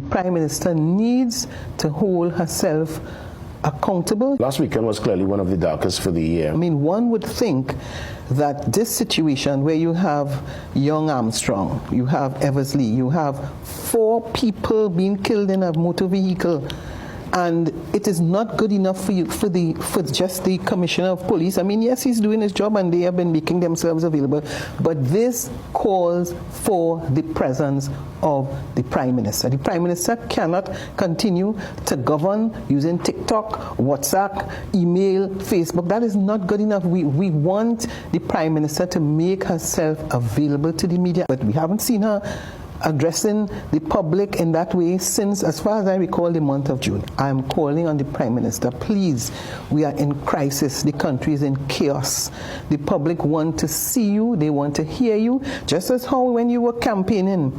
Prime Minister needs to hold herself accountable. Last weekend was clearly one of the darkest for the year. I mean, one would think that this situation where you have young Armstrong, you have Eversley, you have 4 people being killed in a motor vehicle, and it is not good enough for you, for just the Commissioner of Police. I mean, yes, he's doing his job and they have been making themselves available, but this calls for the presence of the Prime Minister. The Prime Minister cannot continue to govern using TikTok, WhatsApp, email, Facebook. That is not good enough. We want the Prime Minister to make herself available to the media, but we haven't seen her addressing the public in that way since, as far as I recall, the month of June. I'm calling on the Prime Minister, please, we are in crisis. The country is in chaos. The public want to see you, they want to hear you, just as how when you were campaigning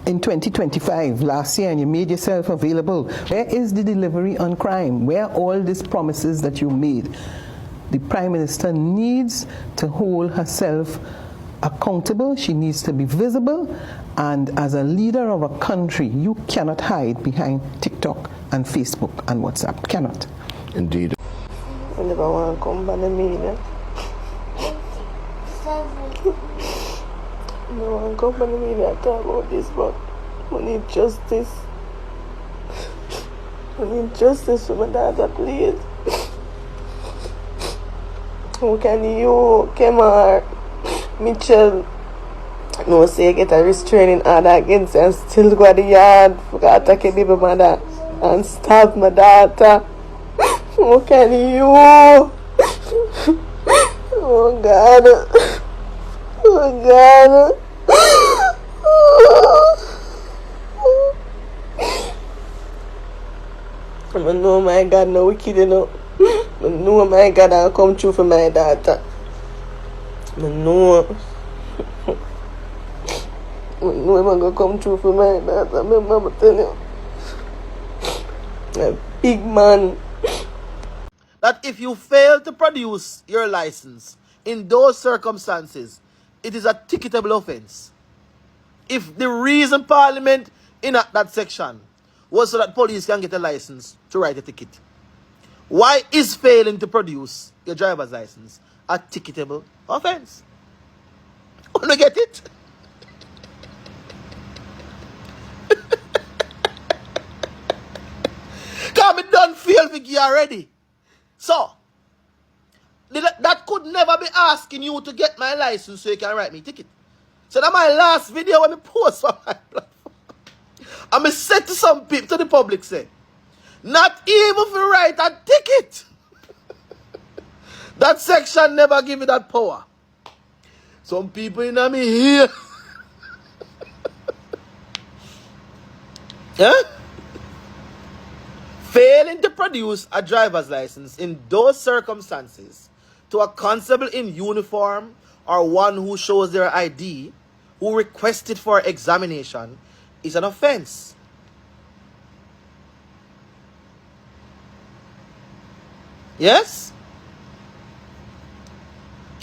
in 2025 last year and you made yourself available. Where is the delivery on crime? Where are all these promises that you made? The Prime Minister needs to hold herself accountable. She needs to be visible, and as a leader of a country, you cannot hide behind TikTok and Facebook and WhatsApp. Cannot. Indeed. I never want to come back to media. I don't want to come back to media and talk about this, but I need justice. I need justice for my daughter, please. How can you, Kemar, Mitchell, no say get a restraining order against and still go to the yard for attack a baby mother and stab my daughter? How can you? Oh God. Oh God. I know my God no wicked enough. I know my God I'll come true for my daughter. I know I'm going to come true for my daughter. My mama tell you. A big man. That if you fail to produce your license in those circumstances, it is a ticketable offense. If the reason Parliament enacted that section was so that police can get a license to write a ticket, why is failing to produce your driver's license a ticketable offense? Wanna get it? Come it done fail Vicky already. So that could never be asking you to get my license so you can write me a ticket. So that's my last video when I post on my platform. And I said to some people, to the public, say, not even if you write a ticket. That section never give you that power. Some people in me here. Yeah? Failing to produce a driver's license in those circumstances to a constable in uniform or one who shows their ID who requested for examination is an offense. Yes?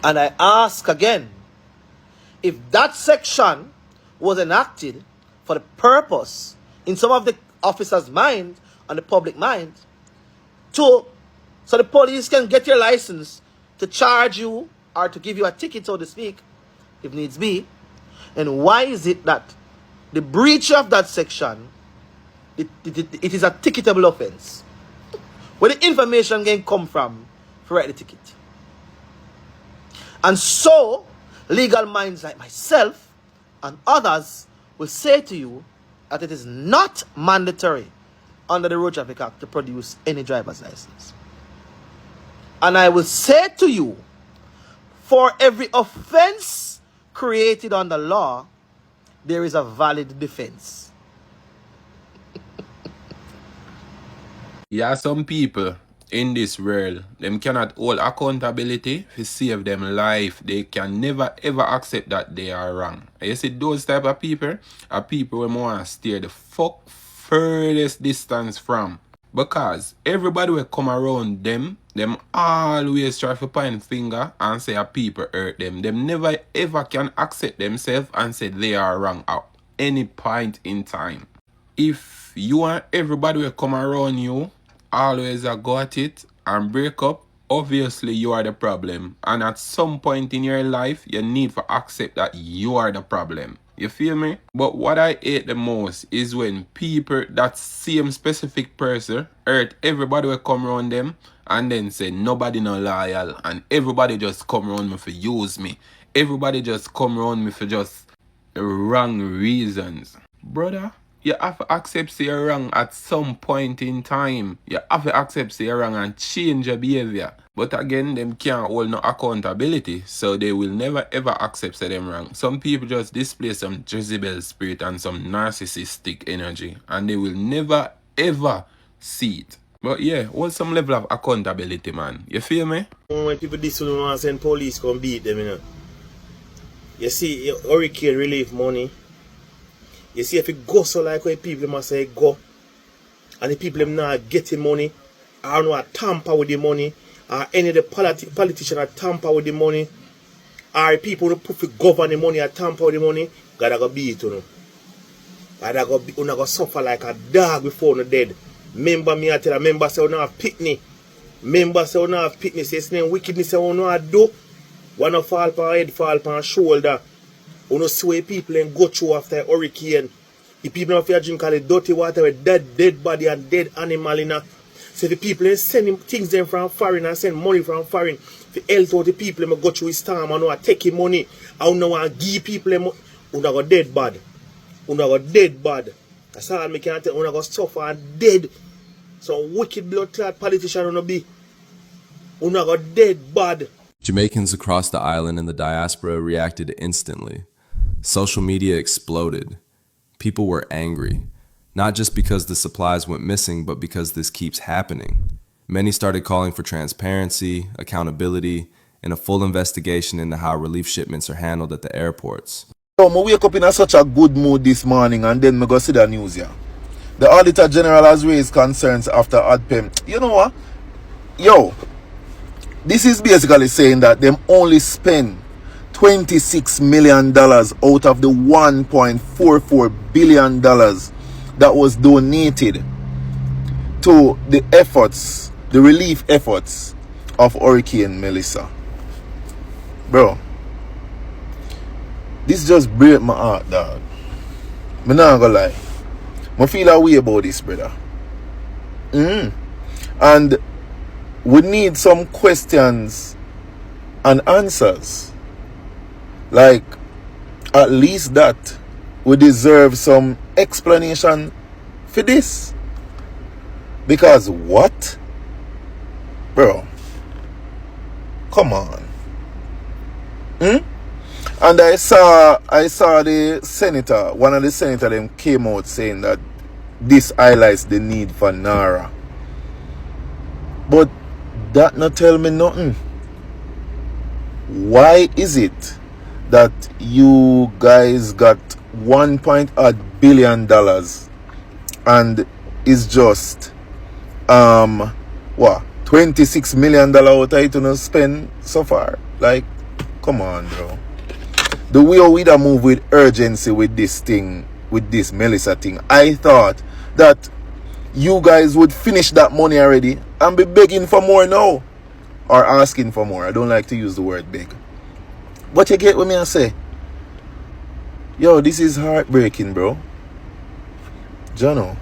And I ask again, if that section was enacted for the purpose, in some of the officers' mind and the public mind, so the police can get your license to charge you or to give you a ticket, so to speak, if needs be, and why is it that the breach of that section, it is a ticketable offense? Where the information can come from to write the ticket. And so, legal minds like myself and others will say to you that it is not mandatory under the Road Traffic Act to produce any driver's license. And I will say to you, for every offense created under law, there is a valid defense. Yeah, some people in this world, them cannot hold accountability to save them life. They can never ever accept that they are wrong. And you see, those type of people are people we want to steer the furthest distance from. Because everybody will come around them always try to point finger and say a people hurt them. Them never ever can accept themselves and say they are wrong at any point in time. If you and everybody will come around you always go at it and break up, obviously you are the problem. And at some point in your life, you need to accept that you are the problem. You feel me? But what I hate the most is when people, that same specific person, hurt everybody will come around them and then say nobody no loyal and everybody just come around me for use me. Everybody just come around me for just wrong reasons. Brother, you have to accept say you're wrong at some point in time. You have to accept say you're wrong and change your behavior. But again, them can't hold no accountability, so they will never ever accept say them wrong. Some people just display some Jezebel spirit and some narcissistic energy, and they will never ever see it. But yeah, what's some level of accountability, man? You feel me? When people this one want to send police come beat them, you know. You see, hurricane relief money. You see, if it goes so like where people must say go, and the people them not getting money, or not tamper with the money, or any of the politicians are tamper with the money, or people who put the govern the money or tamper with the money, gotta go beat you know. Gotta go be, you go suffer like a dog before you dead. Member me I tell a member say you not have pitney. Member say you not have pitney, say it's name wickedness say you not do. Wanna fall upon head, fall upon shoulder. You know see where people and go through after a hurricane. The people don't feel drink all the dirty water with dead body and dead animal in a. So the people ain't sending things them from foreign and send money from foreign. The health of the people them go through his storm and now taking money. And now want to give people them who go dead bad. Who go dead bad. That's all I can tell. Who go suffer and dead. So wicked blood clot politician be. Who go dead bad. Jamaicans across the island and the diaspora reacted instantly. Social media exploded. People were angry, not just because the supplies went missing, but because this keeps happening. Many started calling for transparency, accountability, and a full investigation into how relief shipments are handled at the airports. So I wake up in such a good mood this morning and then I go see the news here. The Auditor General has raised concerns after ADPEM. You know what? Yo, this is basically saying that them only spend $26 million out of the $1.44 billion that was donated to the efforts, the relief efforts of Hurricane Melissa. Bro, this just break my heart, dog. I'm not gonna lie. I feel a way about this, brother. And we need some questions and answers. Like, at least that we deserve some explanation for this. Because what? Bro, come on. And I saw the senator, one of the senators them came out saying that this highlights the need for NARA. But that not tell me nothing. Why is it that you guys got $1 billion and is just what $26 million out of it to spend so far? Like, come on, bro. The way we da move with urgency with this thing, with this Melissa thing, I thought that you guys would finish that money already and be begging for more now. Or asking for more. I don't like to use the word beg. But you get what me I say? Yo, this is heartbreaking, bro. Jono.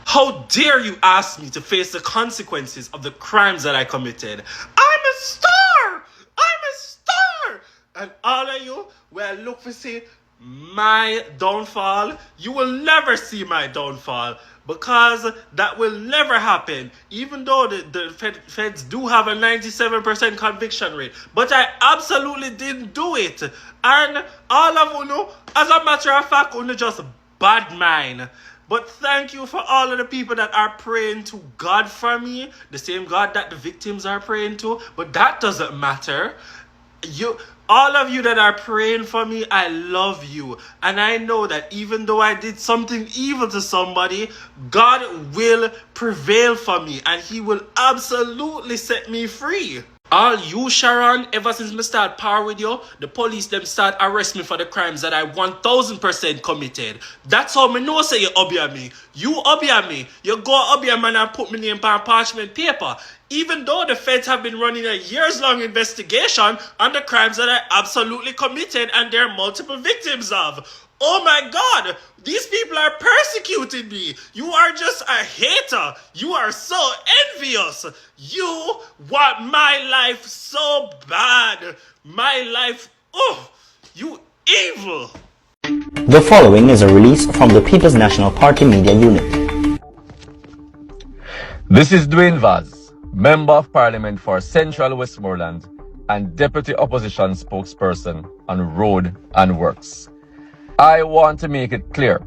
How dare you ask me to face the consequences of the crimes that I committed? I'm a star! I'm a star! And all of you will look to see my downfall. You will never see my downfall, because that will never happen, even though the feds do have a 97% conviction rate. But I absolutely didn't do it. And all of you know, as a matter of fact, you just bad mind. But thank you for all of the people that are praying to God for me, the same God that the victims are praying to. But that doesn't matter. All of you that are praying for me, I love you. And I know that even though I did something evil to somebody, God will prevail for me and he will absolutely set me free. All you, Sharon, ever since me start par with you, the police them start arrest me for the crimes that I 1000% committed. That's how me know say you obey me. You obey me. You go obey man and put me name on parchment paper. Even though the feds have been running a years-long investigation on the crimes that I absolutely committed and there are multiple victims of. Oh my God, these people are persecuting me. You are just a hater. You are so envious. You want my life so bad. My life, oh, you evil. The following is a release from the People's National Party Media Unit. This is Dwayne Vaz, Member of Parliament for Central Westmoreland and Deputy Opposition Spokesperson on Road and Works. I want to make it clear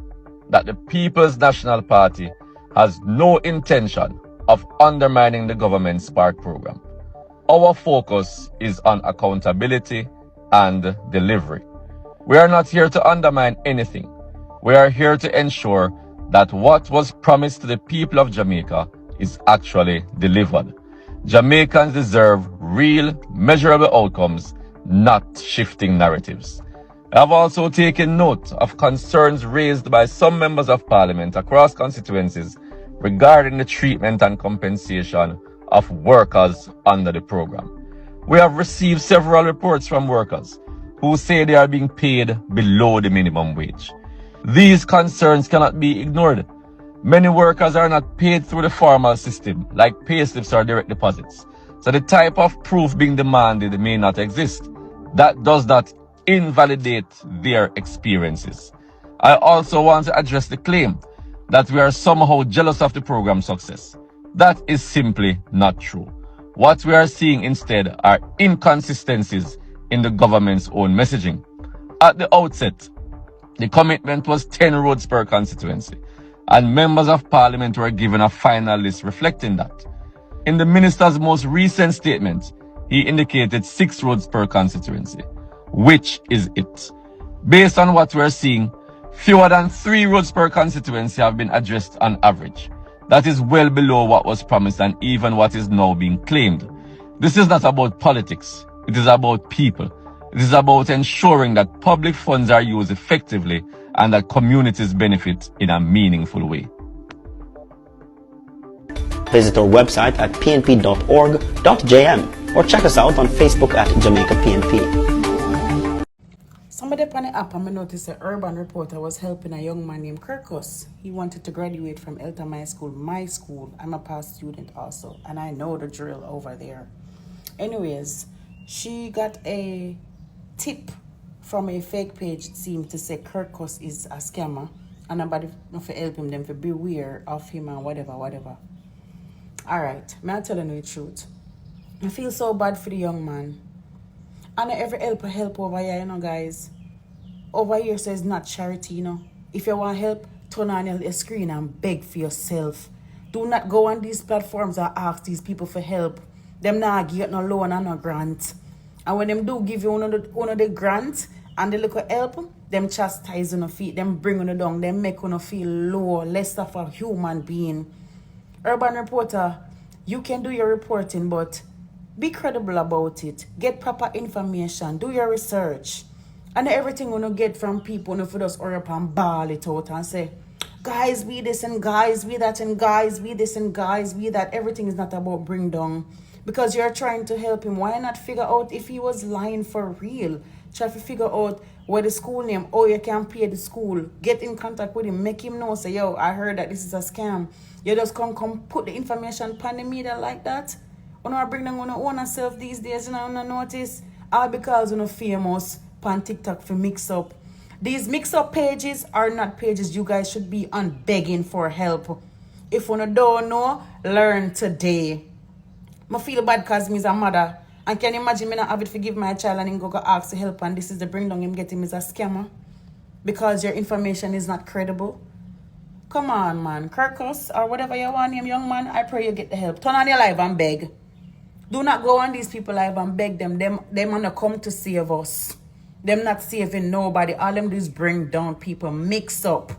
that the People's National Party has no intention of undermining the government's Spark program. Our focus is on accountability and delivery. We are not here to undermine anything. We are here to ensure that what was promised to the people of Jamaica is actually delivered. Jamaicans deserve real, measurable outcomes, not shifting narratives. I have also taken note of concerns raised by some members of parliament across constituencies regarding the treatment and compensation of workers under the program. We have received several reports from workers who say they are being paid below the minimum wage. These concerns cannot be ignored. Many workers are not paid through the formal system, like payslips or direct deposits. So the type of proof being demanded may not exist. That does not invalidate their experiences. I also want to address the claim that we are somehow jealous of the program's success. That is simply not true. What we are seeing instead are inconsistencies in the government's own messaging. At the outset, the commitment was 10 roads per constituency, and members of parliament were given a final list reflecting that. In the minister's most recent statement, he indicated 6 roads per constituency. Which is it? Based on what we're seeing, fewer than 3 roads per constituency have been addressed on average. That is well below what was promised and even what is now being claimed. This is not about politics. It is about people. It is about ensuring that public funds are used effectively and that communities benefit in a meaningful way. Visit our website at pnp.org.jm or check us out on Facebook at Jamaica PNP. Somebody on the app, I noticed an urban reporter was helping a young man named Kirkus. He wanted to graduate from Eltham High School, my school. I'm a past student also, and I know the drill over there. Anyways, she got a tip from a fake page, it seemed to say Kirkus is a scammer, and nobody for help him, them for beware of him and whatever. Alright, I'm telling you the truth. I feel so bad for the young man. And every help over here, you know, guys. Over here says not charity, you know. If you want help, turn on your screen and beg for yourself. Do not go on these platforms and ask these people for help. Them not give you no loan and no grant. And when them do give you one of the grant and the little help, them chastise on your feet, them bring on you down, them make you feel low, less of a human being. Urban reporter, you can do your reporting, but be credible about it. Get proper information. Do your research. And everything you get from people, you just hurry up and ball it out and say, guys, we this and guys, we that and guys, we this and guys, we that. Everything is not about bring down. Because you're trying to help him. Why not figure out if he was lying for real? Try to figure out where the school name, you can pay the school. Get in contact with him. Make him know, say, yo, I heard that this is a scam. You just come put the information on the media like that. You know, bring them on your own self these days, you know, notice. All because you're famous on TikTok for mix up. These mix up pages are not pages you guys should be on begging for help. If you don't know, learn today. I feel bad because I'm a mother. And can you imagine me not have it forgive my child and him go ask for help and this is the bring down him get him as a scammer? Because your information is not credible. Come on, man. Kirkus or whatever you want him, young man, I pray you get the help. Turn on your live and beg. Do not go on these people live and beg them. Them wanna come to save us. Them not saving nobody. All them do is bring down people. Mix up.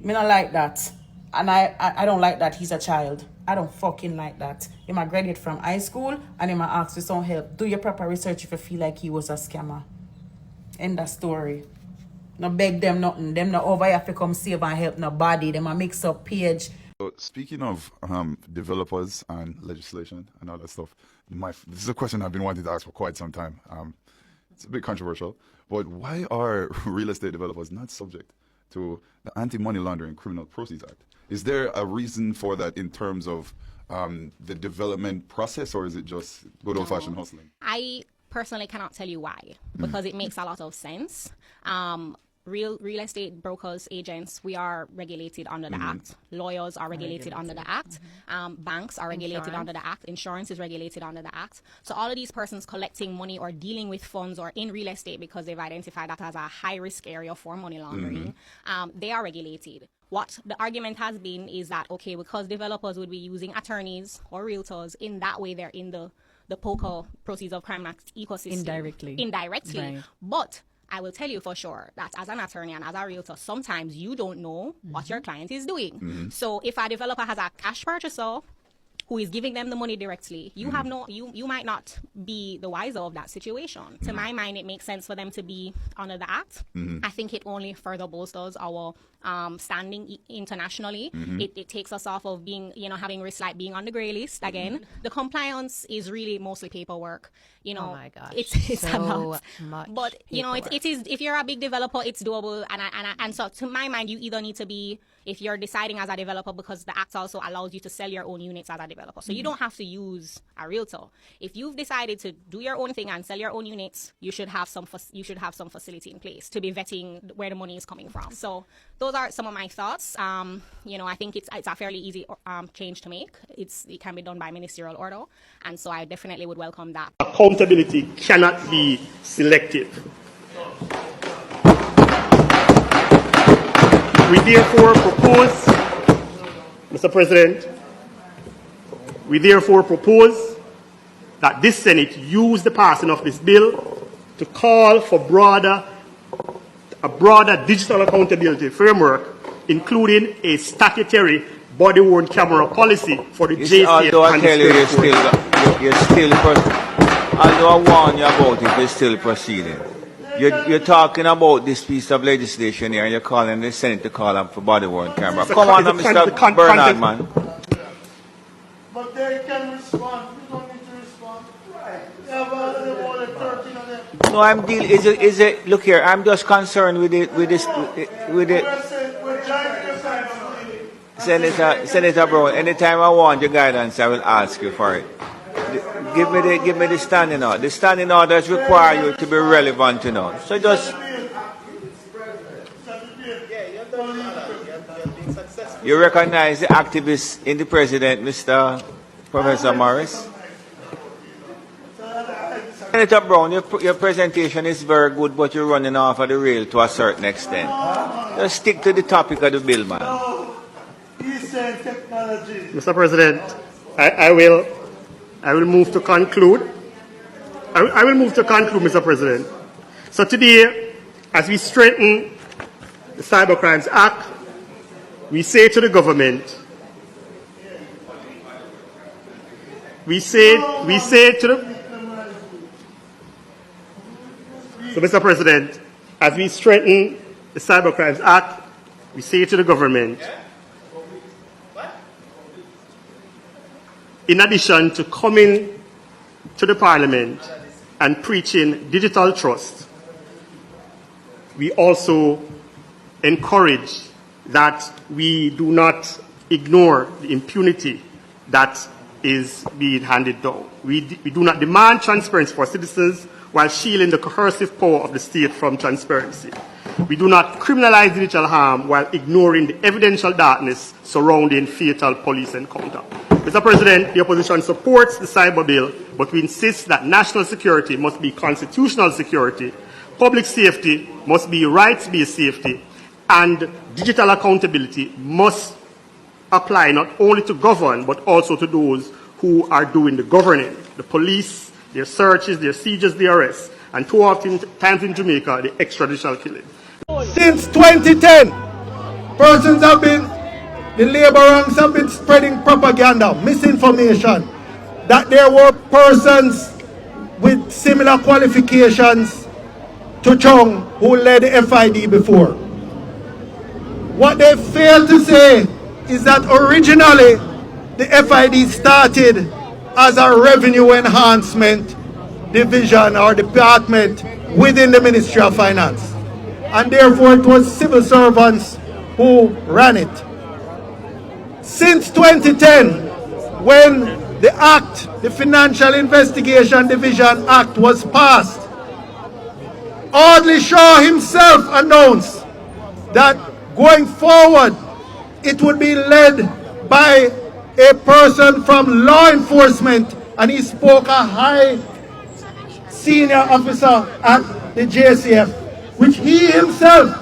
Me not like that. And I don't like that he's a child. I don't fucking like that. You might graduate from high school and you might ask for some help. Do your proper research if you feel like he was a scammer. End of story. No beg them nothing. Them not over here to come save and help nobody. Them a mix up page. So speaking of developers and legislation and all that stuff, this is a question I've been wanting to ask for quite some time. It's a bit controversial, but why are real estate developers not subject to the Anti-Money Laundering Criminal Proceeds Act? Is there a reason for that in terms of the development process, or is it just good old-fashioned hustling? I personally cannot tell you why, because it makes a lot of sense. Real estate brokers, agents, we are regulated under the Act. Lawyers are regulated under the Act. Banks are regulated under the Act. Insurance is regulated under the Act. So all of these persons collecting money or dealing with funds or in real estate because they've identified that as a high-risk area for money laundering, they are regulated. What the argument has been is that, okay, because developers would be using attorneys or realtors, in that way they're in the POCA Proceeds of Crime Act ecosystem. Indirectly. Right. But I will tell you for sure that as an attorney and as a realtor, sometimes you don't know what your client is doing. So if a developer has a cash purchaser who is giving them the money directly, you have you might not be the wiser of that situation. To my mind, it makes sense for them to be under the Act. I think it only further bolsters our standing internationally. It takes us off of being, having risks like being on the grey list again. The compliance is really mostly paperwork. Oh my gosh, it's so a lot. But it is, if you're a big developer, it's doable. And so to my mind, you either need to be, if you're deciding as a developer, because the Act also allows you to sell your own units as a developer. So you don't have to use a realtor. If you've decided to do your own thing and sell your own units, you should have some facility in place to be vetting where the money is coming from. So those are some of my thoughts. I think it's a fairly easy change to make. It can be done by ministerial order, and so I definitely would welcome that. Accountability cannot be selective. We therefore propose, Mr. President, that this Senate use the passing of this bill to call for a broader digital accountability framework, including a statutory body-worn camera policy for the JCF. Although I tell you, although I warn you about it, you're still proceeding. You're talking about this piece of legislation here, and you're calling the Senate to call up for body-worn camera. Come on, Mr. Bernard, man. But they can respond. You don't need to respond. Right. No, I'm dealing. Is it? Look here. I'm just concerned with it. Senator Brown. Anytime I want your guidance, I will ask you for it. Give me the standing order. The standing orders require you to be relevant, So just. You recognize the activists in the president, Mr. Professor Morris? Senator Brown, your presentation is very good, but you're running off of the rail to a certain extent. Just stick to the topic of the bill, man. Mr. President, I will move to conclude. I will move to conclude, Mr. President. So today, as we strengthen the Cybercrimes Act, we say to the government, So, Mr. President, as we strengthen the Cybercrimes Act, we say to the government, in addition to coming to the Parliament and preaching digital trust, we also encourage that we do not ignore the impunity that is being handed down. We do not demand transparency for citizens while shielding the coercive power of the state from transparency. We do not criminalize digital harm while ignoring the evidential darkness surrounding fatal police encounter. Mr. President, the opposition supports the cyber bill, but we insist that national security must be constitutional security, public safety must be rights-based safety, and digital accountability must apply not only to govern, but also to those who are doing the governing, the police, their searches, their sieges, their arrests, and too often times in Jamaica, the extrajudicial killing. Since 2010, persons have been the labor ranks have been spreading propaganda, misinformation, that there were persons with similar qualifications to Chung who led the FID before. What they fail to say is that originally the FID started as a revenue enhancement division or department within the Ministry of Finance. And therefore it was civil servants who ran it. Since 2010, when the Act, the Financial Investigation Division Act was passed, Audley Shaw himself announced that going forward, it would be led by a person from law enforcement, and he spoke a high senior officer at the JCF, which he himself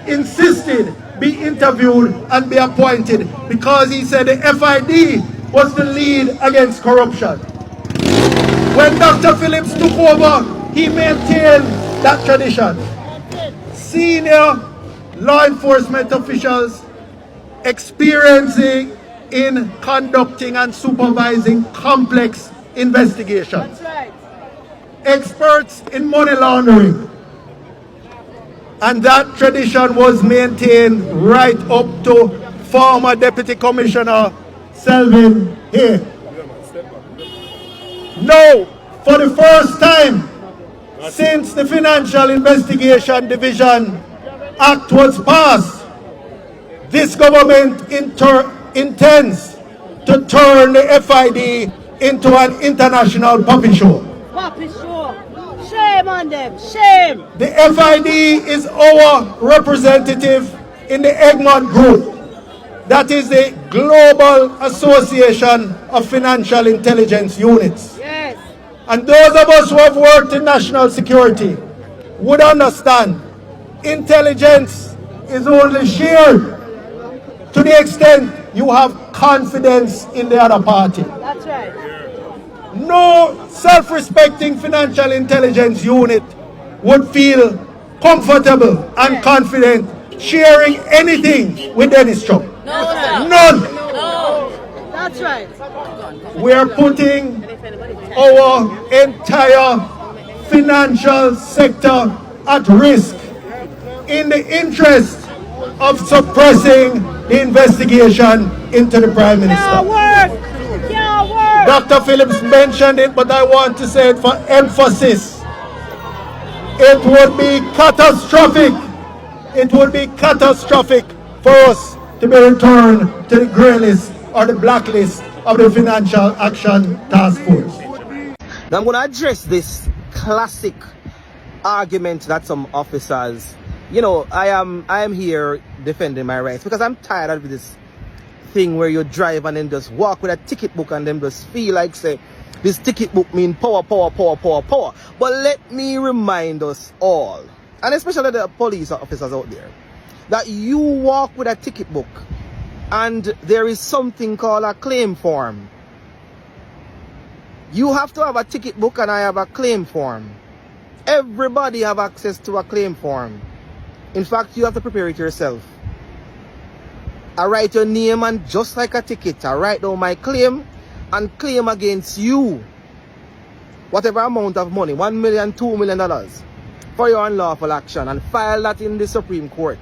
insisted be interviewed and be appointed because he said the FID was the lead against corruption. When Dr. Phillips took over, he maintained that tradition. Senior law enforcement officials experiencing in conducting and supervising complex investigations. Experts in money laundering. And that tradition was maintained right up to former Deputy Commissioner Selvin here. Now, for the first time since the Financial Investigation Division Act was passed, this government intends to turn the FID into an international puppet show. Puppet show. Shame on them. Shame. The FID is our representative in the Egmont Group. That is the Global Association of Financial Intelligence Units. Yes. And those of us who have worked in national security would understand intelligence is only shared to the extent you have confidence in the other party. That's right. No self-respecting financial intelligence unit would feel comfortable and confident sharing anything with Dennis Trump. No, sir. None. No. That's right. We are putting our entire financial sector at risk in the interest of suppressing the investigation into the Prime Minister. Dr. Phillips mentioned it, but I want to say it for emphasis. It would be catastrophic. It would be catastrophic for us to be returned to the grey list or the blacklist of the Financial Action Task Force. Now I'm going to address this classic argument that some officers, you know, I am here defending my rights because I'm tired of this thing where you drive and then just walk with a ticket book and then just feel like say this ticket book mean power. But let me remind us all, and especially the police officers out there, that you walk with a ticket book and there is something called a claim form. You have to have a ticket book and I have a claim form. Everybody have access to a claim form. In fact, you have to prepare it yourself. I write your name and just like a ticket, I write down my claim and claim against you whatever amount of money, $1 million, $2 million for your unlawful action and file that in the Supreme Court.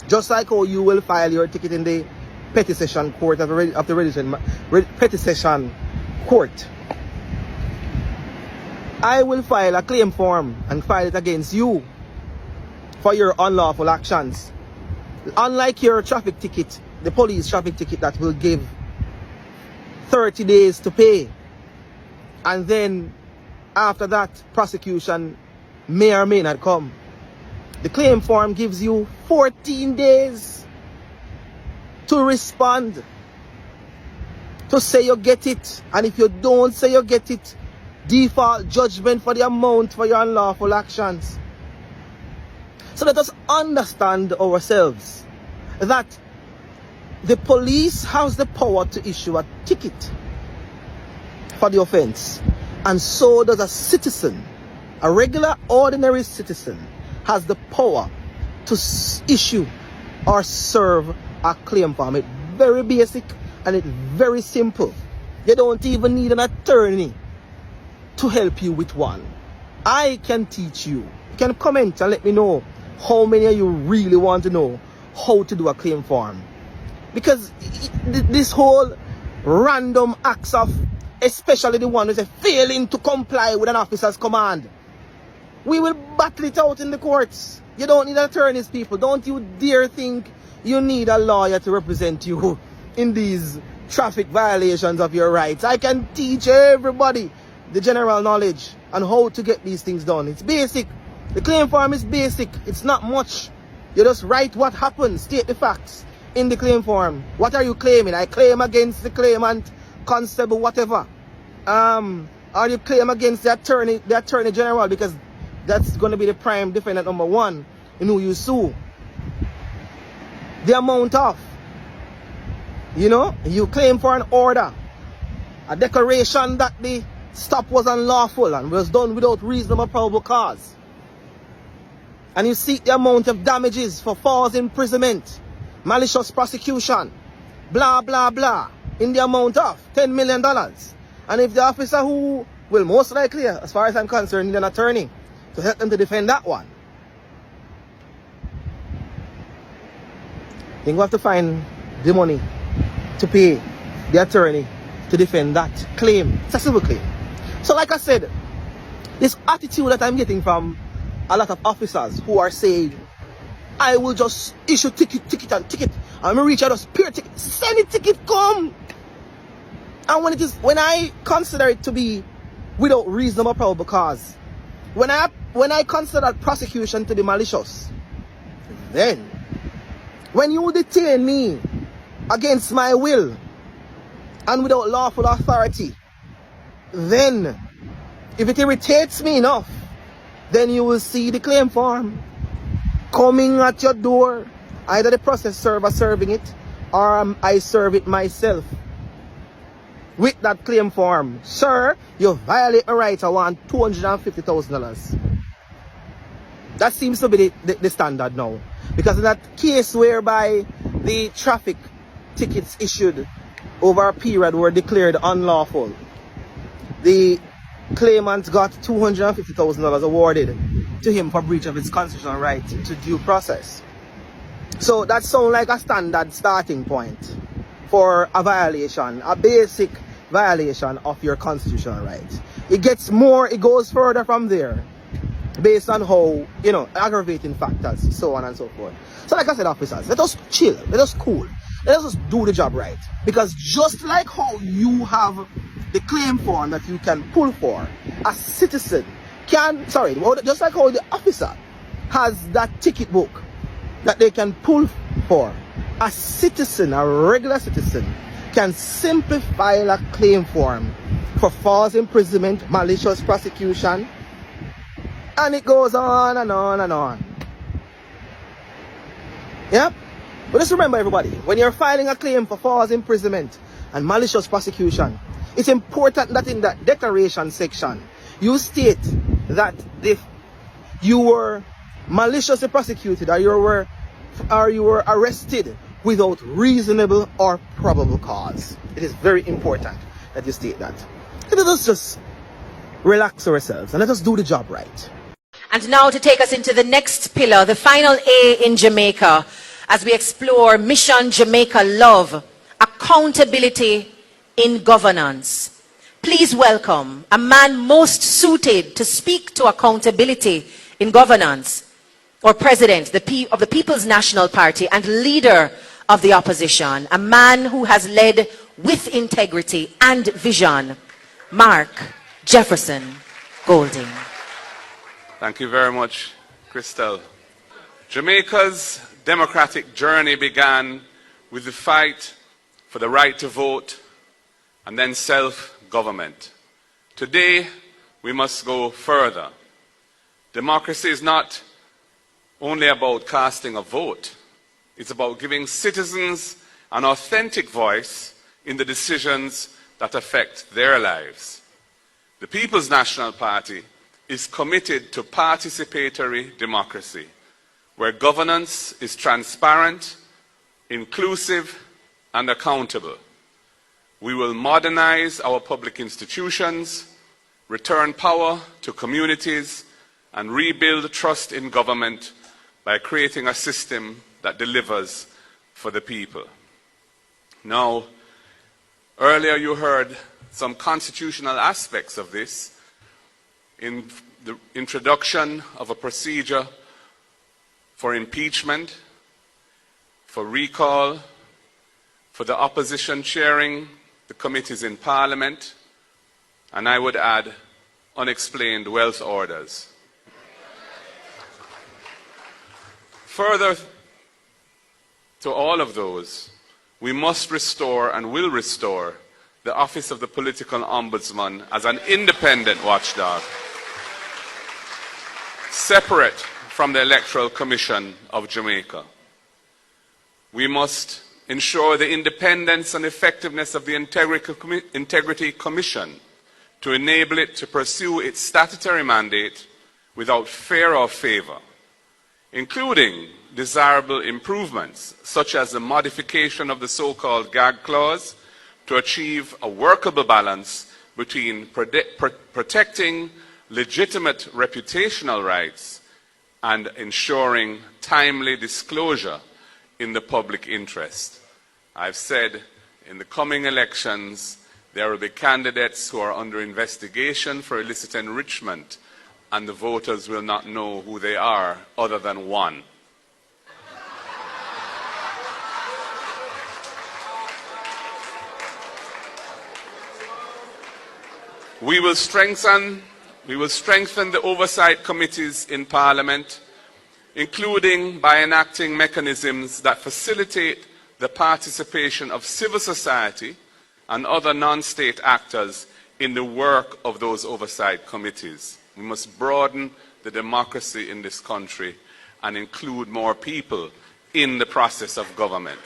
Just like how you will file your ticket in the petty session court of the petty session court. I will file a claim form and file it against you for your unlawful actions. Unlike your traffic ticket, the police traffic ticket that will give 30 days to pay. And then after that, prosecution may or may not come. The claim form gives you 14 days to respond, to say you get it. And if you don't say you get it, default judgment for the amount for your unlawful actions. So let us understand ourselves that the police has the power to issue a ticket for the offense, and so does a citizen. A regular ordinary citizen has the power to issue or serve a claim form. It's very basic and it's very simple. You don't even need an attorney to help you with one. I can teach you. You can comment and let me know how many of you really want to know how to do a claim form. Because this whole random acts of, especially the one who's failing to comply with an officer's command, we will battle it out in the courts. You don't need attorneys, people. Don't you dare think you need a lawyer to represent you in these traffic violations of your rights. I can teach everybody the general knowledge on how to get these things done. It's basic. The claim form is basic. It's not much. You just write what happened, state the facts in the claim form. What are you claiming? I claim against the claimant, constable, whatever. Or you claim against the attorney general, because that's going to be the prime defendant number one in who you sue. The amount of, you claim for an order, a declaration that the stop was unlawful and was done without reasonable probable cause. And you seek the amount of damages for false imprisonment, malicious prosecution, blah, blah, blah, in the amount of $10 million. And if the officer who will most likely, as far as I'm concerned, need an attorney to help them to defend that one, then you have to find the money to pay the attorney to defend that claim. It's a civil claim. So like I said, this attitude that I'm getting from a lot of officers who are saying, I will just issue ticket. I'm gonna reach out, just pure ticket. Send the ticket, come. And when I consider it to be without reasonable probable cause, when I consider that prosecution to be malicious, then when you detain me against my will and without lawful authority, then if it irritates me enough, then you will see the claim form coming at your door. Either the process server serving it, or I serve it myself with that claim form. Sir, you violate my rights. I want $250,000. That seems to be the standard now. Because in that case whereby the traffic tickets issued over a period were declared unlawful, the claimant got $250,000 awarded to him for breach of his constitutional right to due process. So that sounds like a standard starting point for a violation, a basic violation of your constitutional rights. It gets more, it goes further from there, based on how, aggravating factors, so on and so forth. So like I said, officers, let us chill, let us cool, let us just do the job right. Because just like how you have the claim form that you can pull for, a citizen just like how the officer has that ticket book that they can pull for, a citizen, a regular citizen, can simply file a claim form for false imprisonment, malicious prosecution, and it goes on and on and on. Yep. But just remember, everybody, when you're filing a claim for false imprisonment and malicious prosecution, it's important that in that declaration section, you state that if you were maliciously prosecuted or you were arrested without reasonable or probable cause. It is very important that you state that. Let us just relax ourselves and let us do the job right. And now to take us into the next pillar, the final A in Jamaica, as we explore Mission Jamaica Love, accountability in governance. Please welcome a man most suited to speak to accountability in governance, or president of the People's National Party and leader of the opposition, a man who has led with integrity and vision, Mark Jefferson Golding. Thank you very much, Christel. Jamaica's democratic journey began with the fight for the right to vote and then self-government. Today, we must go further. Democracy is not only about casting a vote. It's about giving citizens an authentic voice in the decisions that affect their lives. The People's National Party is committed to participatory democracy, where governance is transparent, inclusive, and accountable. We will modernize our public institutions, return power to communities, and rebuild trust in government by creating a system that delivers for the people. Now, earlier you heard some constitutional aspects of this in the introduction of a procedure for impeachment, for recall, for the opposition chairing the committees in Parliament, and I would add unexplained wealth orders. Further to all of those, we must restore and will restore the office of the political ombudsman as an independent watchdog, separate from the Electoral Commission of Jamaica. We must ensure the independence and effectiveness of the Integrity Commission to enable it to pursue its statutory mandate without fear or favor, including desirable improvements such as the modification of the so-called gag clause to achieve a workable balance between protecting legitimate reputational rights and ensuring timely disclosure in the public interest. I've said in the coming elections there will be candidates who are under investigation for illicit enrichment, and the voters will not know who they are other than one. We will strengthen the oversight committees in Parliament, including by enacting mechanisms that facilitate the participation of civil society and other non-state actors in the work of those oversight committees. We must broaden the democracy in this country and include more people in the process of government.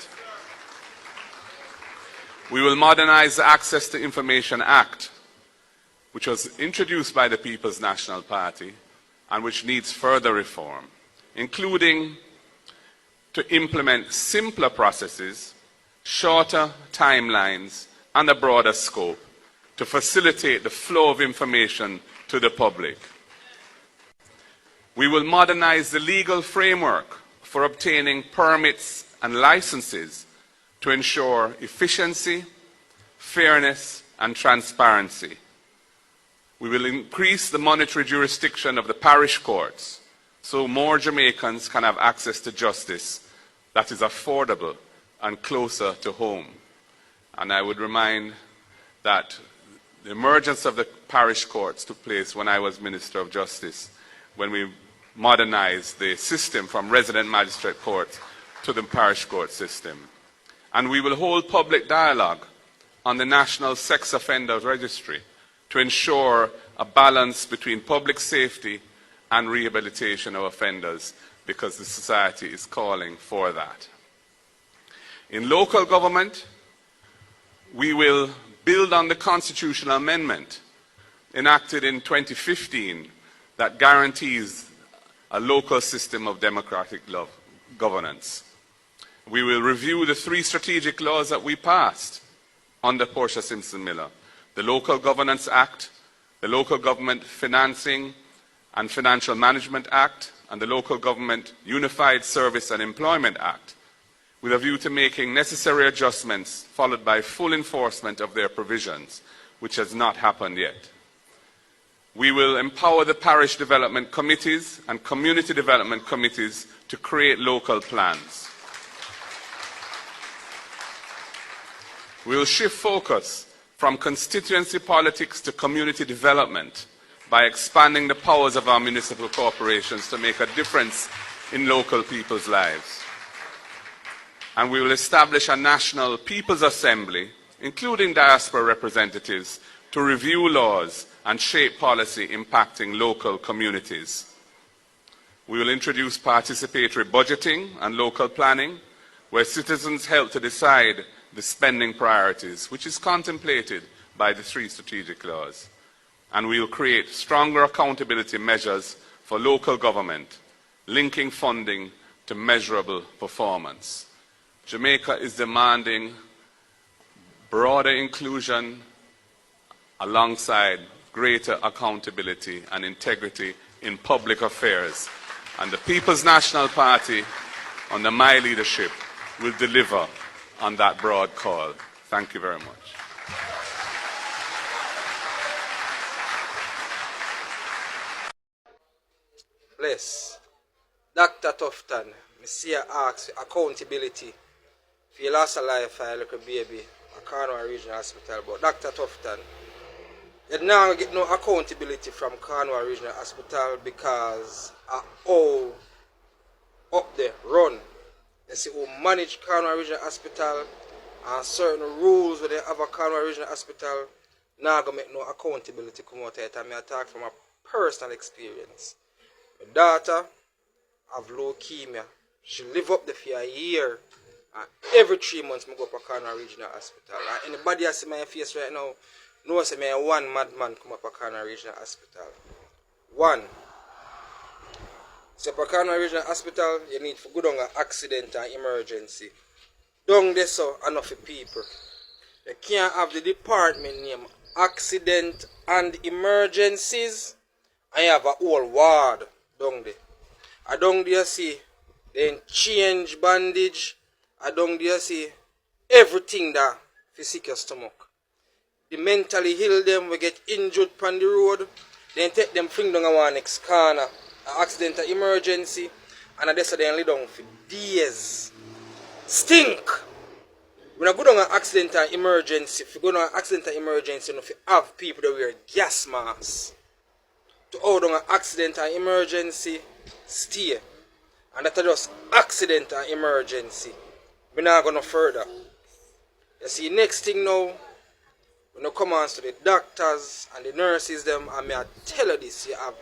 We will modernize the Access to Information Act, which was introduced by the People's National Party and which needs further reform, including to implement simpler processes, shorter timelines, and a broader scope to facilitate the flow of information to the public. We will modernize the legal framework for obtaining permits and licenses to ensure efficiency, fairness, and transparency. We will increase the monetary jurisdiction of the parish courts so more Jamaicans can have access to justice that is affordable and closer to home. And I would remind that the emergence of the parish courts took place when I was Minister of Justice, when we modernized the system from resident magistrate courts to the parish court system. And we will hold public dialogue on the National Sex Offender Registry to ensure a balance between public safety and rehabilitation of offenders, because the society is calling for that. In local government, we will build on the constitutional amendment enacted in 2015 that guarantees a local system of democratic governance. We will review the 3 strategic laws that we passed under Portia Simpson Miller: the Local Governance Act, the Local Government Financing and Financial Management Act, and the Local Government Unified Service and Employment Act, with a view to making necessary adjustments followed by full enforcement of their provisions, which has not happened yet. We will empower the parish development committees and community development committees to create local plans. We will shift focus from constituency politics to community development by expanding the powers of our municipal corporations to make a difference in local people's lives. And we will establish a national People's Assembly, including diaspora representatives, to review laws and shape policy impacting local communities. We will introduce participatory budgeting and local planning, where citizens help to decide the spending priorities, which is contemplated by the 3 strategic laws. And we will create stronger accountability measures for local government, linking funding to measurable performance. Jamaica is demanding broader inclusion alongside greater accountability and integrity in public affairs. And the People's National Party, under my leadership, will deliver on that broad call. Thank you very much. Bless. Dr. Tufton, I see you ask for accountability. If you lost a life for a little baby, I Cornwall Regional Hospital, but Dr. Tufton, you now get no accountability from Cornwall Regional Hospital because all up there run. They say who manage Cornwall Regional Hospital and certain rules where they have a Cornwall Regional Hospital now gonna make no accountability come out of it. And I talk from a personal experience. My daughter have leukemia. She live up there for a year. And every 3 months I go to Cornwall Regional Hospital. And anybody that see my face right now knows that I one madman come up to Cornwall Regional Hospital. One. So for Cornwall Regional Hospital, you need to go down an accident and emergency. Down there so enough people. You can't have the department name accident and emergencies and you have a whole ward down there. I down there see then change bandage. I down there see everything that for sick your stomach. They mentally heal them, we get injured on the road, then take them fling down our next corner, an accident or emergency, and I just then lay down for days. Stink! When I go down an accident or emergency, if you go down an accident or emergency, you have people that wear gas masks. To hold down an accident or emergency, stay. And that's just accident or emergency. We're not going no further. You see, next thing now, when you come on to the doctors and the nurses, them, and I tell you this, you have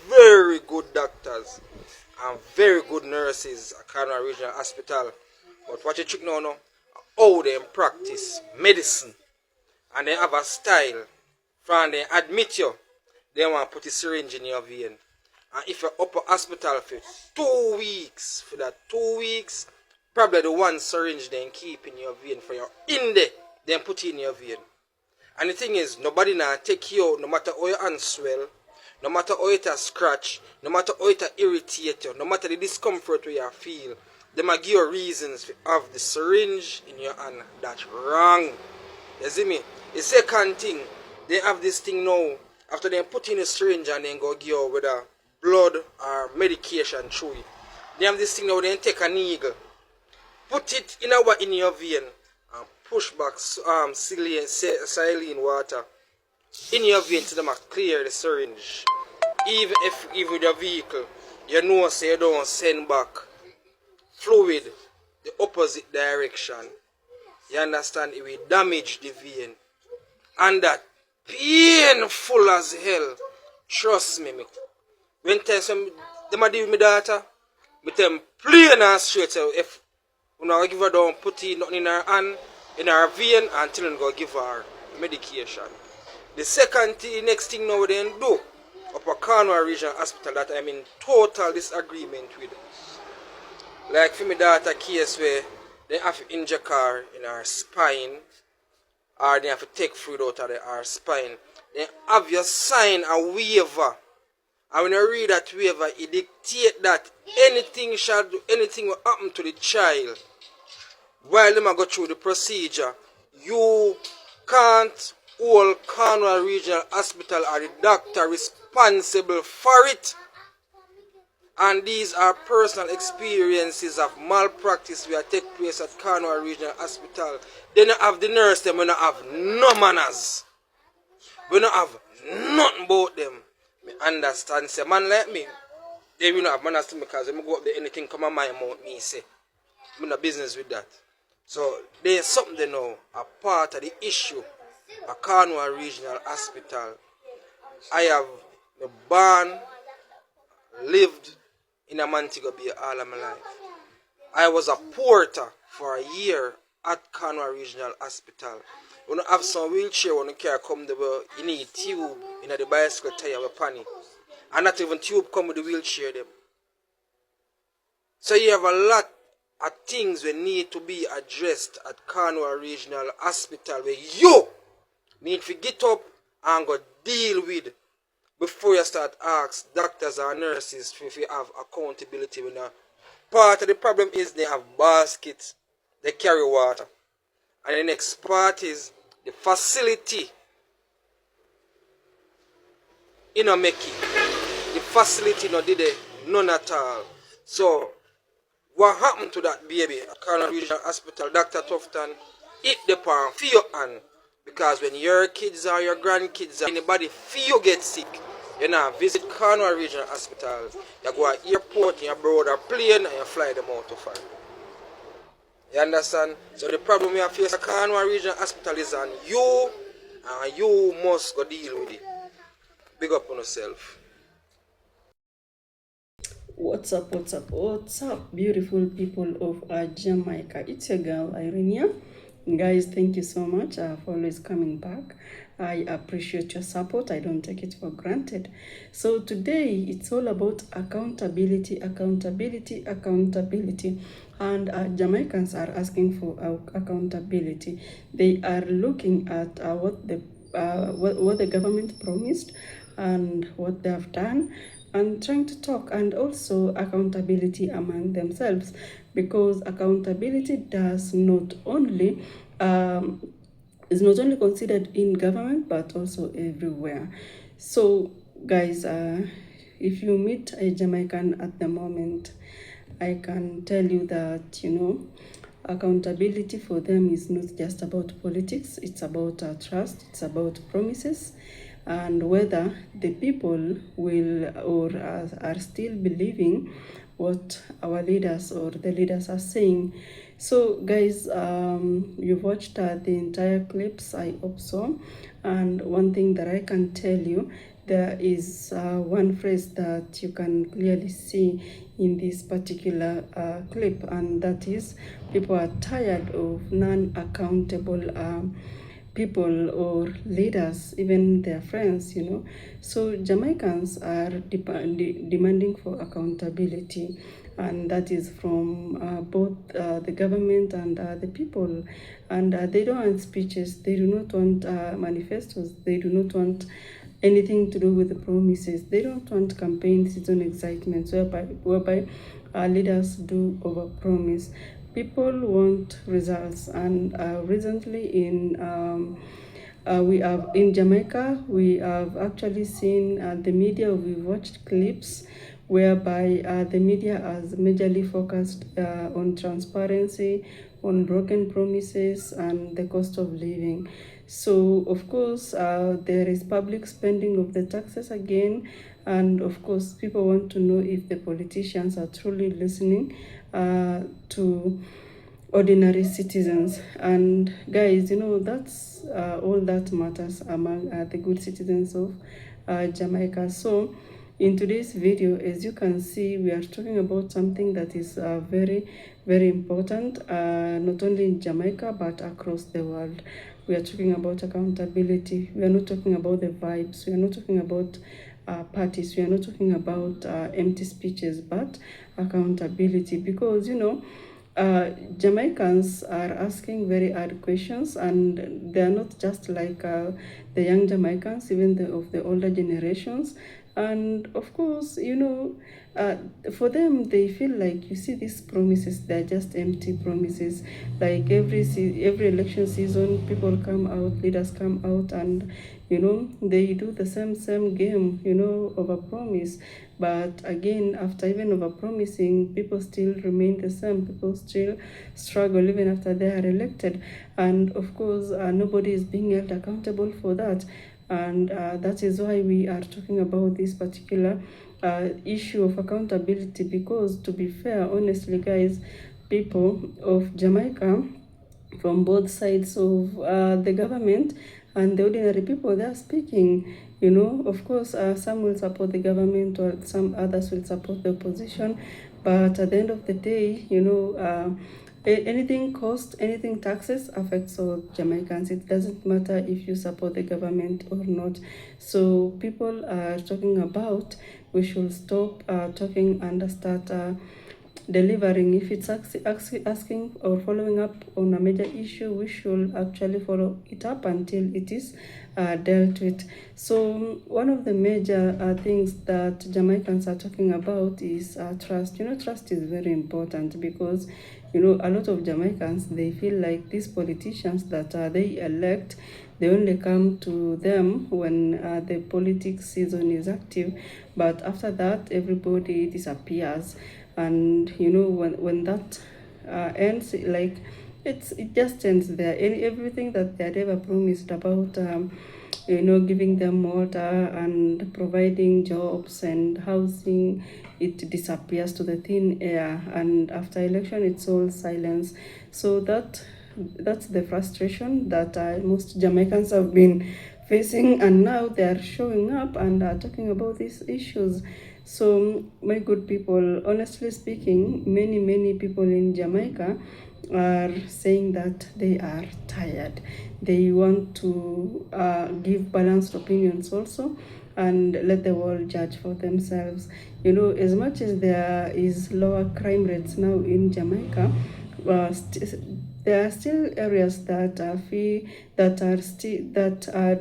very good doctors and very good nurses at Cornwall Regional Hospital. But what you check now, how they practice medicine. And they have a style. From they admit you, they want to put a syringe in your vein. And if you're up at hospital for 2 weeks, for that 2 weeks, probably the one syringe they keep in your vein for your in there, then put it in your vein. And the thing is, nobody now take you out, no matter how your hands swell, no matter how it scratch, no matter how it irritate you, no matter the discomfort you feel, they might give you reasons to have the syringe in your hand. That's wrong. You see me? The second thing, they have this thing now, after they put in a syringe and then go give you whether blood or medication through it. They have this thing now, they take a needle, put it in your vein, and push back saline water in your vein to them clear the syringe. Even with your vehicle, you know so you don't send back fluid the opposite direction. You understand? It will damage the vein. And that painful as hell. Trust me. When them I deal with my daughter, I tell them plain and straight. If you know, give her down, put it nothing in her hand, in her vein, until you go give her medication. The second thing, next thing now they do, up a Cornwall Regional Hospital that I'm in total disagreement with. Like for my daughter case where they have to inject her in her spine, or they have to take fluid out of her spine. They have you sign a waiver. And when you read that waiver, it dictates that anything will happen to the child while they go through the procedure. You can't hold Cornwall Regional Hospital or the doctor responsible for it. And these are personal experiences of malpractice that take place at Cornwall Regional Hospital. They don't have the nurse, them we don't have no manners. We don't have nothing about them. I understand, say, man like me, they will not have manners to me because when I go up there, anything come on my mouth, me say. I'm not business with that. So there's something they know, a part of the issue at Cornwall Regional Hospital. I have been born, lived in Antigua all of my life. I was a porter for a year at Cornwall Regional Hospital. When you have some wheelchair, when you can come there, you need tube in the bicycle tire with panny. And not even tube come with the wheelchair them. So you have a lot are things that need to be addressed at Cornwall Regional Hospital where you need to get up and go deal with before you start ask doctors or nurses if you have accountability. When part of the problem is they have baskets, they carry water. And the next part is the facility. You know, make it. The facility no did it, none at all. So what happened to that baby at Cornwall Regional Hospital? Dr. Tufton hit the palm for your hand. Because when your kids or your grandkids or anybody feel get sick, you now visit Cornwall Regional Hospital, you go to airport and you board a plane and you fly them out to far. You understand? So the problem we have faced at Cornwall Regional Hospital is on you, and you must go deal with it. Big up on yourself. What's up, beautiful people of Jamaica? It's your girl, Irenia. Guys, thank you so much for always coming back. I appreciate your support. I don't take it for granted. So today, it's all about accountability. And Jamaicans are asking for accountability. They are looking at what the government promised and what they have done, and trying to talk, and also accountability among themselves, because accountability does not only is not only considered in government but also everywhere. So guys, if you meet a Jamaican at the moment, I can tell you that, you know, accountability for them is not just about politics. It's about trust, it's about promises, and whether the people will or are still believing what our leaders or the leaders are saying. So guys, you've watched the entire clips, I hope so. And one thing that I can tell you, there is one phrase that you can clearly see in this particular clip, and that is, people are tired of non-accountable people or leaders, even their friends, you know. So Jamaicans are demanding for accountability, and that is from both the government and the people. And they don't want speeches, they do not want manifestos, they do not want anything to do with the promises. They don't want campaign season excitement whereby leaders do overpromise. People want results, and recently in Jamaica, we have actually seen the media. We've watched clips whereby the media has majorly focused on transparency, on broken promises, and the cost of living. So of course, there is public spending of the taxes again, and of course, people want to know if the politicians are truly listening to ordinary citizens. And guys, you know, that's all that matters among the good citizens of Jamaica. So in today's video, as you can see, we are talking about something that is very, very important, not only in Jamaica but across the world. We are talking about accountability. We are not talking about the vibes. We are not talking about parties. We are not talking about empty speeches, but accountability. Because, you know, Jamaicans are asking very hard questions, and they are not just like the young Jamaicans, even of the older generations. And of course, you know, for them, they feel like, you see, these promises, they're just empty promises. Like every election season, people come out, leaders come out, and, you know, they do the same game, you know, over promise. But again, after even over promising, people still remain the same. People still struggle even after they are elected. And of course, nobody is being held accountable for that. And that is why we are talking about this particular issue of accountability, because, to be fair, honestly, guys, people of Jamaica, from both sides of the government and the ordinary people, they are speaking. You know, of course, some will support the government, or some others will support the opposition. But at the end of the day, you know, anything cost, anything taxes affects all Jamaicans. It doesn't matter if you support the government or not. So people are talking about, we should stop talking and start delivering. If it's asking or following up on a major issue, we should actually follow it up until it is dealt with. So one of the major things that Jamaicans are talking about is trust. Trust is very important because a lot of Jamaicans, they feel like these politicians that they elect, they only come to them when the politics season is active, but after that everybody disappears. And when that ends, like it just ends there. Everything that they had ever promised about giving them water and providing jobs and housing, it disappears to the thin air, and after election it's all silence. So that's the frustration that most Jamaicans have been facing, and now they are showing up and are talking about these issues. So my good people, honestly speaking, many people in Jamaica are saying that they are tired. They want to give balanced opinions also and let the world judge for themselves. As much as there is lower crime rates now in Jamaica, there are still areas that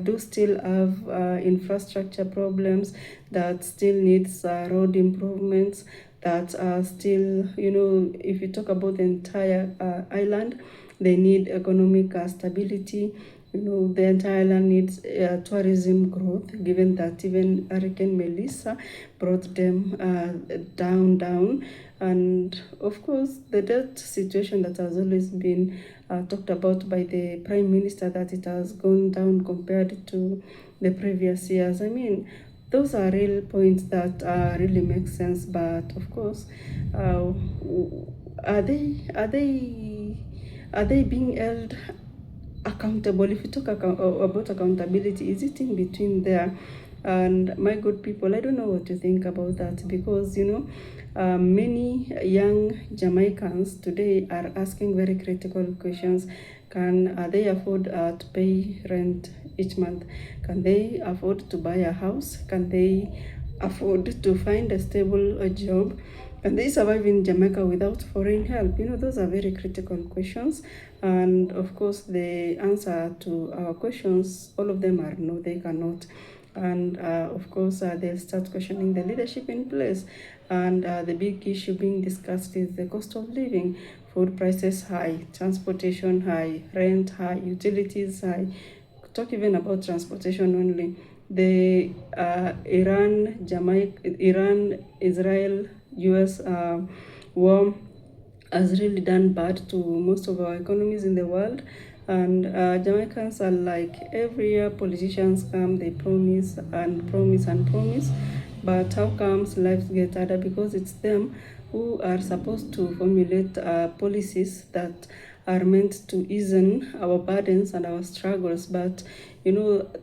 do still have infrastructure problems, that still needs road improvements, that are still, if you talk about the entire island, they need economic stability. The entire island needs tourism growth, given that even Hurricane Melissa brought them down. And of course, the debt situation that has always been talked about by the Prime Minister, that it has gone down compared to the previous years. I mean, those are real points that really make sense. But of course, are they being held accountable? If you talk about accountability, is it in between there? And my good people, I don't know what to think about that, because many young Jamaicans today are asking very critical questions. Can they afford to pay rent each month? Can they afford to buy a house? Can they afford to find a stable job? Can they survive in Jamaica without foreign help? Those are very critical questions. And of course, the answer to our questions, all of them are no, they cannot. And of course, they'll start questioning the leadership in place. And the big issue being discussed is the cost of living. Food prices high, transportation high, rent high, utilities high. Talk even about transportation only. The Iran-Israel US war has really done bad to most of our economies in the world. And Jamaicans are like, every year politicians come, they promise and promise and promise, but how comes lives get harder? Because it's them who are supposed to formulate policies that are meant to ease our burdens and our struggles. But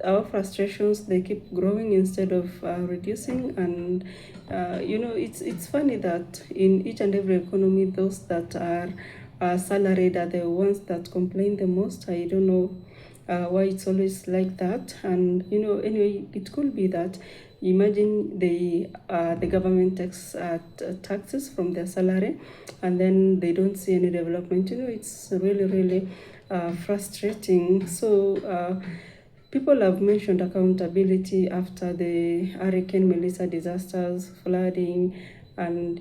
our frustrations, they keep growing instead of reducing. And it's funny that in each and every economy, those that are salaried are the ones that complain the most. I don't know why it's always like that. And anyway, it could be that, imagine the government takes taxes from their salary, and then they don't see any development. It's really frustrating. So people have mentioned accountability after the Hurricane Melissa disasters, flooding, and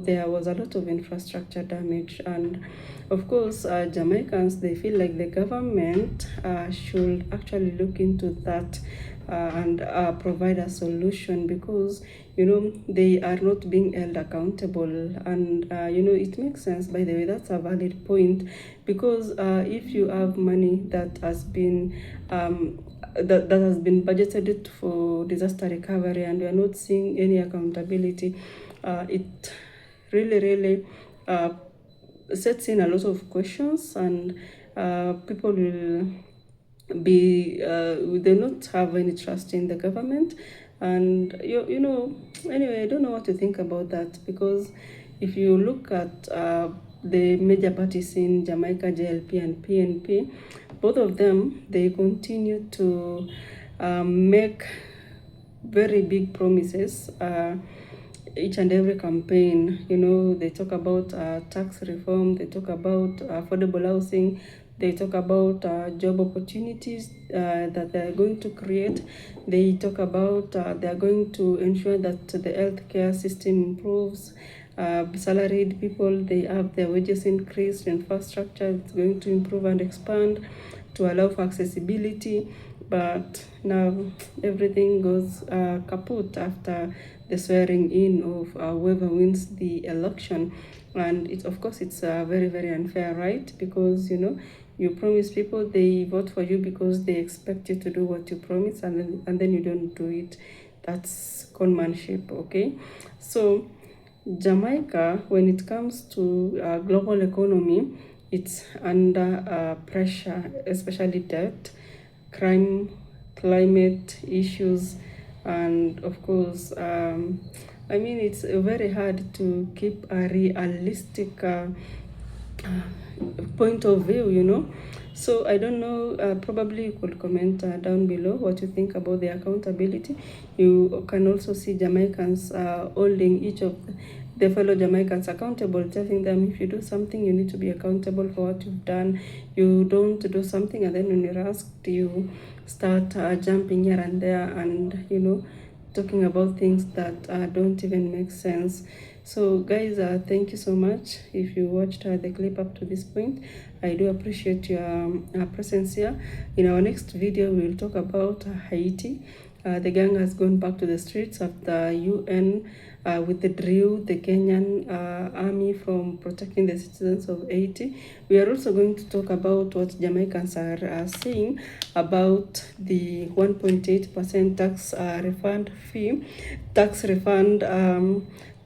there was a lot of infrastructure damage. And of course, Jamaicans, they feel like the government should actually look into that and provide a solution, because they are not being held accountable. And it makes sense, by the way. That's a valid point, because if you have money that has been that has been budgeted for disaster recovery, and we are not seeing any accountability, it really sets in a lot of questions, and people will be they not have any trust in the government. And anyway, I don't know what to think about that, because if you look at the major parties in Jamaica, JLP and PNP, both of them, they continue to make very big promises each and every campaign. You know, they talk about tax reform, they talk about affordable housing, they talk about job opportunities that they are going to create. They talk about they are going to ensure that the healthcare system improves. Salaried people, they have their wages increased. Infrastructure is going to improve and expand to allow for accessibility. But now everything goes kaput after the swearing in of whoever wins the election. And it, of course, it's very, very unfair, right? Because, you know, you promise people, they vote for you because they expect you to do what you promise, and then you don't do it. That's conmanship, okay? So Jamaica, when it comes to global economy, it's under pressure, especially debt, crime, climate issues, and of course, I mean, it's very hard to keep a realistic point of view, you know. So I don't know, probably you could comment down below what you think about the accountability. You can also see Jamaicans holding each of the fellow Jamaicans accountable, telling them if you do something, you need to be accountable for what you've done. You don't do something, and then when you're asked, you start jumping here and there, and, you know, talking about things that don't even make sense. So guys, thank you so much if you watched the clip up to this point. I do appreciate your presence here. In our next video, we'll talk about Haiti. The gang has gone back to the streets after UN withdrew the Kenyan army from protecting the citizens of Haiti. We are also going to talk about what Jamaicans are saying about the 1.8% tax refund fee, tax refund,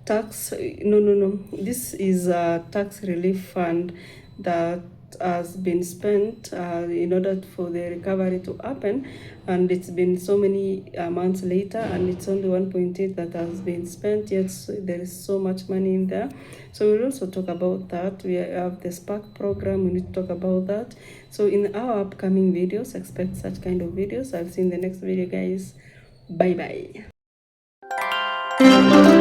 this is a tax relief fund that has been spent in order for the recovery to happen, and it's been so many months later, and it's only 1.8 that has been spent, yet there is so much money in there. So we'll also talk about that. We have the Spark program, we need to talk about that. So in our upcoming videos, expect such kind of videos. I'll see you in the next video, guys. Bye bye.